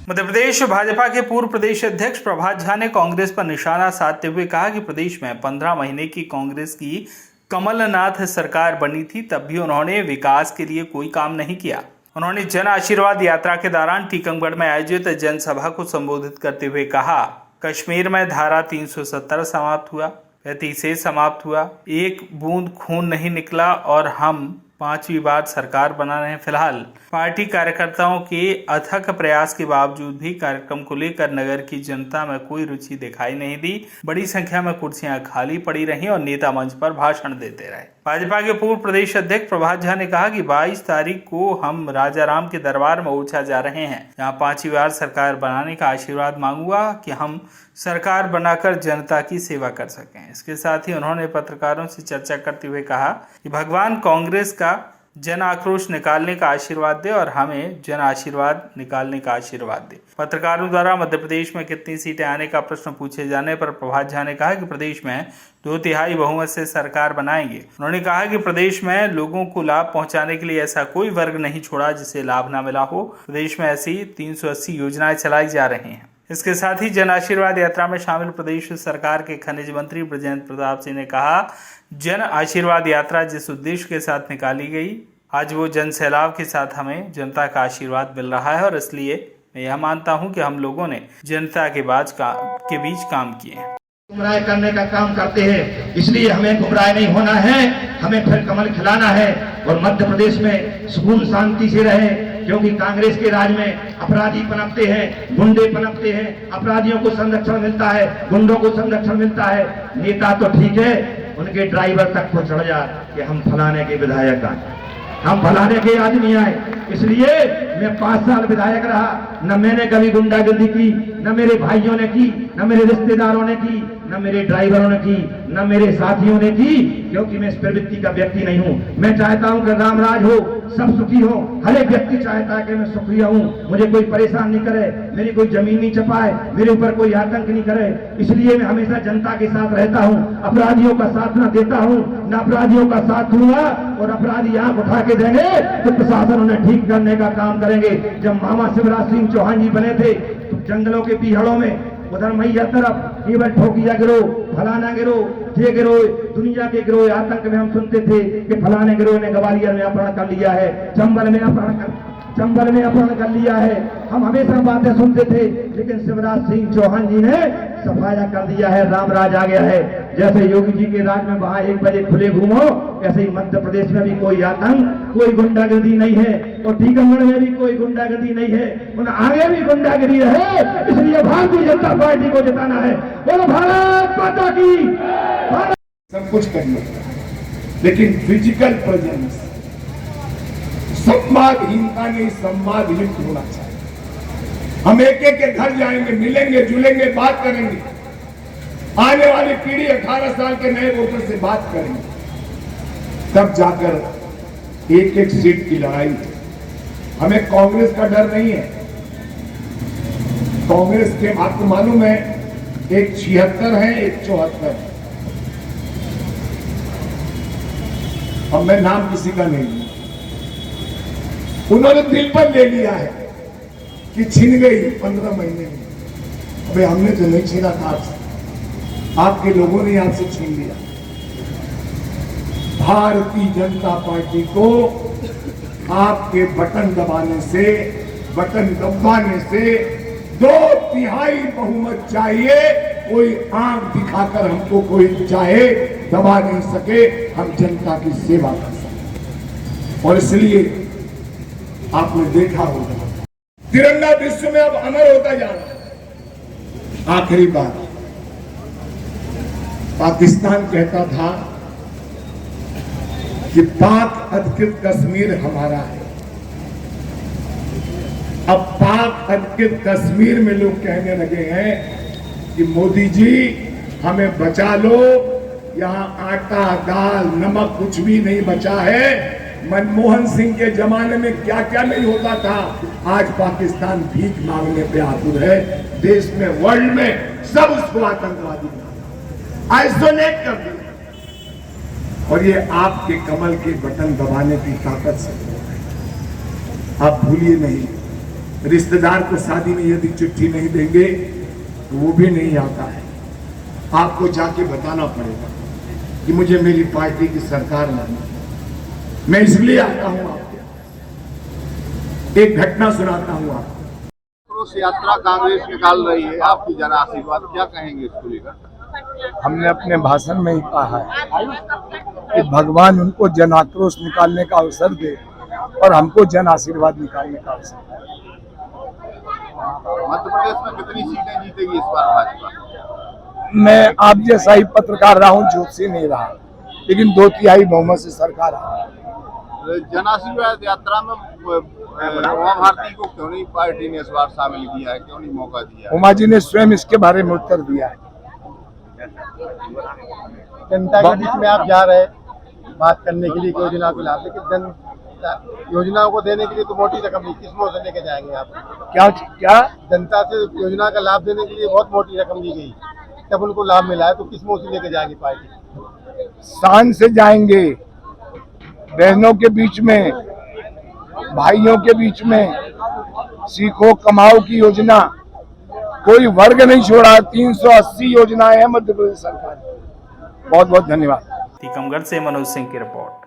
मध्य प्रदेश भाजपा के पूर्व प्रदेश अध्यक्ष प्रभात झा ने कांग्रेस पर निशाना साधते हुए कहा कि प्रदेश में 15 महीने की कांग्रेस की कमलनाथ सरकार बनी थी, तब भी उन्होंने विकास के लिए कोई काम नहीं किया। उन्होंने जन आशीर्वाद यात्रा के दौरान टीकमगढ़ में आयोजित जनसभा को संबोधित करते हुए कहा, कश्मीर में धारा 370 समाप्त हुआ, 35 समाप्त हुआ, एक बूंद खून नहीं निकला और हम 5वीं बार सरकार बना रहे हैं। फिलहाल पार्टी कार्यकर्ताओं के अथक प्रयास के बावजूद भी कार्यक्रम को लेकर नगर की जनता में कोई रुचि दिखाई नहीं दी। बड़ी संख्या में कुर्सियां खाली पड़ी रहीं और नेता मंच पर भाषण देते रहे। भाजपा के पूर्व प्रदेश अध्यक्ष प्रभात झा ने कहा कि 22 तारीख को हम राजाराम के दरबार में ओरछा जा रहे हैं। यहाँ 5वीं बार सरकार बनाने का आशीर्वाद मांगूंगा कि हम सरकार बनाकर जनता की सेवा कर सकें। इसके साथ ही उन्होंने पत्रकारों से चर्चा करते हुए कहा कि भगवान कांग्रेस का जन आक्रोश निकालने का आशीर्वाद दे और हमें जन आशीर्वाद निकालने का आशीर्वाद दे। पत्रकारों द्वारा मध्य प्रदेश में कितनी सीटें आने का प्रश्न पूछे जाने पर प्रभात झा ने कहा कि प्रदेश में 2/3 बहुमत से सरकार बनाएंगे। उन्होंने कहा कि प्रदेश में लोगों को लाभ पहुंचाने के लिए ऐसा कोई वर्ग नहीं छोड़ा जिसे लाभ न मिला हो। प्रदेश में ऐसी 380 योजनाएं चलाई जा रही हैं। इसके साथ ही जन आशीर्वाद यात्रा में शामिल प्रदेश सरकार के खनिज मंत्री बृजेंद्र प्रताप सिंह ने कहा, जन आशीर्वाद यात्रा जिस उद्देश्य के साथ निकाली गई, आज वो जन सैलाब के साथ हमें जनता का आशीर्वाद मिल रहा है और इसलिए मैं यह मानता हूं कि हम लोगों ने जनता के बीच काम किए हैं। गुमराह करने का काम करते हैं, इसलिए हमें गुमराह नहीं होना है, हमें फिर कमल खिलाना है और मध्य प्रदेश में सुकून शांति से रहे। क्योंकि कांग्रेस के राज में अपराधी पनपते हैं, गुंडे पनपते हैं, अपराधियों को संरक्षण मिलता है, गुंडों को संरक्षण मिलता है। नेता तो ठीक है, उनके ड्राइवर तक को चढ़ जा कि हम फलाने के विधायक आए, हम फलाने के आदमी आए। इसलिए मैं 5 साल विधायक रहा, न मैंने कभी गुंडागर्दी की, न मेरे भाइयों ने की, न मेरे रिश्तेदारों ने की, न मेरे ड्राइवरों ने की, न मेरे साथियों ने की, क्योंकि मैं इस प्रवृत्ति का व्यक्ति नहीं हूं। मैं चाहता हूं कि राम राज हो, सब सुखी हो। हर एक व्यक्ति चाहता है कि मैं सुखी रहूं, मुझे कोई परेशान नहीं करे, मेरी कोई जमीन नहीं चपाए, मेरे ऊपर कोई आतंक नहीं करे। इसलिए मैं हमेशा जनता के साथ रहता हूं, अपराधियों का साथ न देता हूं, न अपराधियों का साथ दूंगा। और अपराधी आंख उठा के देंगे तो प्रशासन उन्हें ठीक करने का काम करेंगे। जब मामा शिवराज सिंह चौहान जी बने थे तो जंगलों के पीहड़ों में उधर मैया तरफ केवल ठोकिया गिरोह, फलाना गिरोह, ये गिरोह, दुनिया के गिरोह आतंक में हम सुनते थे कि फलाने गिरोह ने ग्वालियर में अपहरण कर लिया है, चंबल में अपहरण कर लिया है। हम हमेशा बातें सुनते थे, लेकिन शिवराज सिंह चौहान जी ने सफाया कर दिया है, राम राज आ गया है। जैसे योगी जी के राज में वहां 1 बजे खुले घूमो, ऐसे ही मध्य प्रदेश में भी कोई आतंक, कोई गुंडागर्दी नहीं है और टीकमगढ़ में भी कोई गुंडागर्दी नहीं है, उन आगे भी गुंडागर्दी रहे। इसलिए भारतीय जनता पार्टी को जिताना है। बोलो भारत माता की। सब कुछ करना, लेकिन फिजिकल प्रेजेंस संवादहीनता नहीं, संवाद युक्त होना चाहिए। हम एक के घर जाएंगे, मिलेंगे, जुलेंगे, बात करेंगे। आने वाली पीढ़ी 18 साल के नए वोटर से बात करेंगे, तब जाकर एक सीट की लड़ाई। हमें कांग्रेस का डर नहीं है। कांग्रेस के आपको मालूम है, एक 76 है, एक 74 है। अब मैं नाम किसी का नहीं लूं। उन्होंने दिल पर ले लिया है कि छीन गई 15 महीने में। अबे हमने तो नहीं छीना था आपसे, आपके लोगों ने आपसे छीन लिया। भारतीय जनता पार्टी को आपके बटन दबाने से 2/3 बहुमत चाहिए। कोई आंख दिखाकर हमको कोई चाहे दबा नहीं सके। हम जनता की सेवा कर सके। और इसलिए आपने देखा होगा, तिरंगा विश्व में अब अमर होता जा रहा है। आखिरी बात, पाकिस्तान कहता था कि पाक अधिकृत कश्मीर हमारा है। अब पाक अधिकृत कश्मीर में लोग कहने लगे हैं कि मोदी जी हमें बचा लो, यहां आटा, दाल, नमक कुछ भी नहीं बचा है। मनमोहन सिंह के जमाने में क्या क्या नहीं होता था, आज पाकिस्तान भीख मांगने पे आतुर है। देश में, वर्ल्ड में सब उसको आतंकवादी आइसोलेट कर दिया। और ये आपके कमल के बटन दबाने की ताकत से, आप भूलिए नहीं, रिश्तेदार को शादी में यदि चिट्ठी नहीं देंगे तो वो भी नहीं आता है। आपको जाके बताना पड़ेगा कि मुझे मेरी पार्टी की सरकार लानी है। मैं इसलिए आता हूं आपके, एक घटना सुनाता हूं आपको। क्रोश यात्रा कांग्रेस निकाल रही है, आपकी जन आशीर्वाद, क्या कहेंगे इसको लेकर? हमने अपने भाषण में ही कहा है कि भगवान उनको जन आक्रोश निकालने का अवसर दे और हमको जन आशीर्वाद निकालने का अवसर दे। मध्य प्रदेश में कितनी सीटें जीतेगी इस बार भाजपा? मैं आप जैसा ही पत्रकार रहा हूँ, ज्योतिषी नहीं रहा, लेकिन 2/3 बहुमत से सरकार आ रही है। जन आशीर्वाद यात्रा में उमा भारती को क्यों नहीं पार्टी ने इस बार शामिल किया है, क्यों नहीं मौका दिया? उमा जी ने स्वयं इसके बारे में उत्तर दिया है। जनता के बीच में आप जा रहे बात करने के लिए योजना को लाभ, लेकिन जन योजनाओं को देने के लिए तो मोटी रकम ली, किस मुंह से लेके जाएंगे आप? क्या जनता से योजना का लाभ देने के लिए बहुत मोटी रकम ली गई, तब उनको लाभ मिला है, तो किस मुंह से लेके जाएंगी पार्टी? शान से जाएंगे, बहनों के बीच में, भाइयों के बीच में, सीखो कमाओ की योजना, कोई वर्ग नहीं छोड़ा। 380 योजनाएं हैं मध्य प्रदेश सरकार। बहुत बहुत धन्यवाद। टीकमगढ़ से मनोज सिंह की रिपोर्ट।